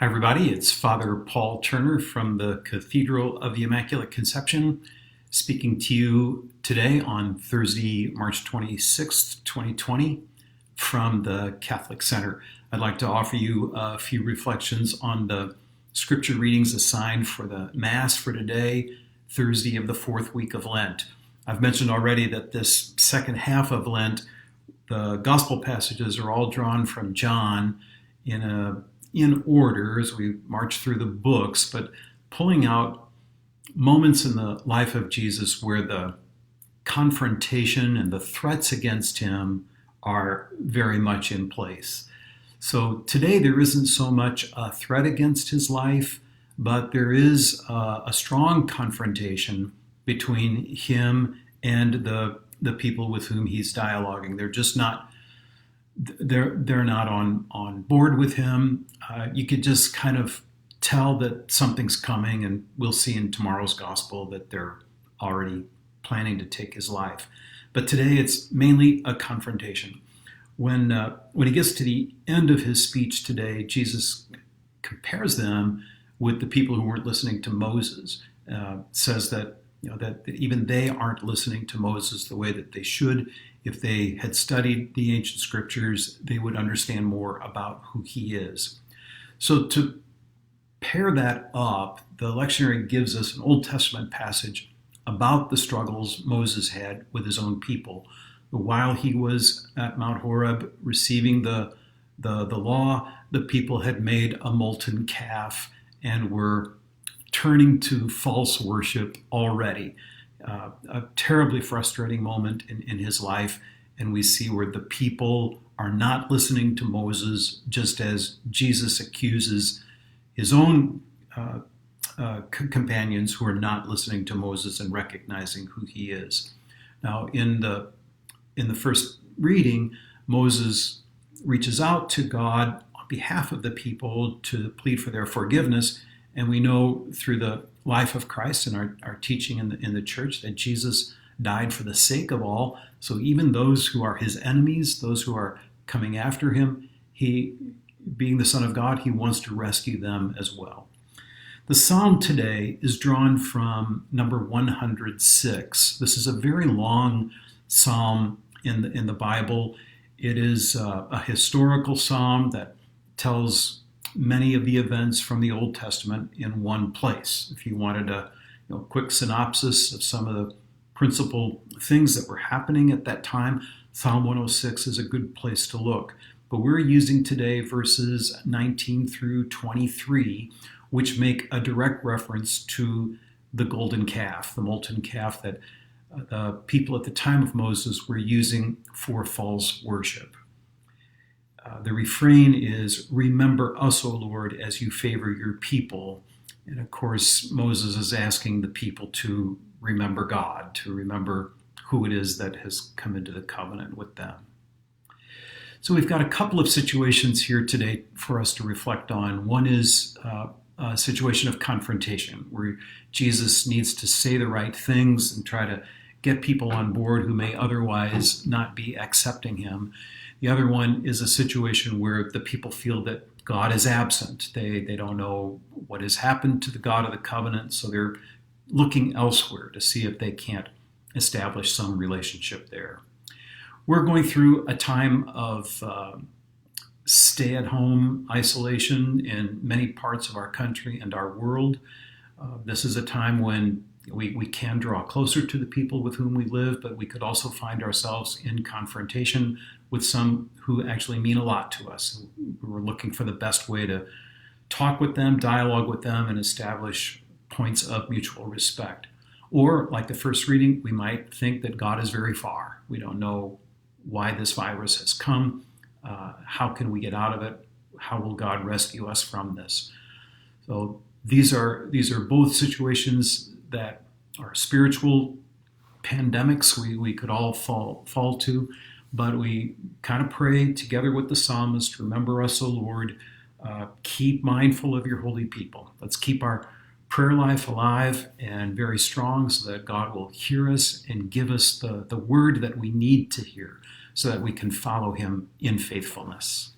Hi, everybody. It's Father Paul Turner from the Cathedral of the Immaculate Conception, speaking to you today on Thursday, March 26th, 2020, from the Catholic Center. I'd like to offer you a few reflections on the scripture readings assigned for the Mass for today, Thursday of the fourth week of Lent. I've mentioned already that this second half of Lent, the Gospel passages are all drawn from John in order as we march through the books, but pulling out moments in the life of Jesus where the confrontation and the threats against him are very much in place. So today there isn't so much a threat against his life, but there is a strong confrontation between him and the people with whom he's dialoguing. They're just not they're not on board with him. You could just kind of tell that something's coming, and we'll see in tomorrow's gospel that they're already planning to take his life. But today it's mainly a confrontation. When he gets to the end of his speech today, Jesus compares them with the people who weren't listening to Moses. Says that that even they aren't listening to Moses the way that they should. If they had studied the ancient scriptures, they would understand more about who he is. So to pair that up, the lectionary gives us an Old Testament passage about the struggles Moses had with his own people. While he was at Mount Horeb receiving the law, the people had made a molten calf and were turning to false worship already. A terribly frustrating moment in his life, and we see where the people are not listening to Moses, just as Jesus accuses his own companions who are not listening to Moses and recognizing who he is. Now, in the first reading, Moses reaches out to God on behalf of the people to plead for their forgiveness, and we know through the life of Christ and our teaching in the church that Jesus died for the sake of all. So even those who are his enemies, those who are coming after him, he, being the Son of God, he wants to rescue them as well. The psalm today is drawn from number 106. This is a very long psalm in the Bible. It is a historical psalm that tells many of the events from the Old Testament in one place. If you wanted a quick synopsis of some of the principal things that were happening at that time, Psalm 106 is a good place to look. But we're using today verses 19 through 23, which make a direct reference to the golden calf, the molten calf that the people at the time of Moses were using for false worship. The refrain is, "Remember us, O Lord, as you favor your people." And of course, Moses is asking the people to remember God, to remember who it is that has come into the covenant with them. So we've got a couple of situations here today for us to reflect on. One is a situation of confrontation, where Jesus needs to say the right things and try to get people on board who may otherwise not be accepting him. The other one is a situation where the people feel that God is absent. They don't know what has happened to the God of the covenant, so they're looking elsewhere to see if they can't establish some relationship there. We're going through a time of stay-at-home isolation in many parts of our country and our world. This is a time when we can draw closer to the people with whom we live, but we could also find ourselves in confrontation with some who actually mean a lot to us. We're looking for the best way to talk with them, dialogue with them, and establish points of mutual respect. Or, like the first reading, we might think that God is very far. We don't know why this virus has come. How can we get out of it? How will God rescue us from this? So these are both situations that are spiritual pandemics we could all fall to, but we kind of pray together with the psalmist, "Remember us, O Lord, keep mindful of your holy people." Let's keep our prayer life alive and very strong so that God will hear us and give us the word that we need to hear so that we can follow him in faithfulness.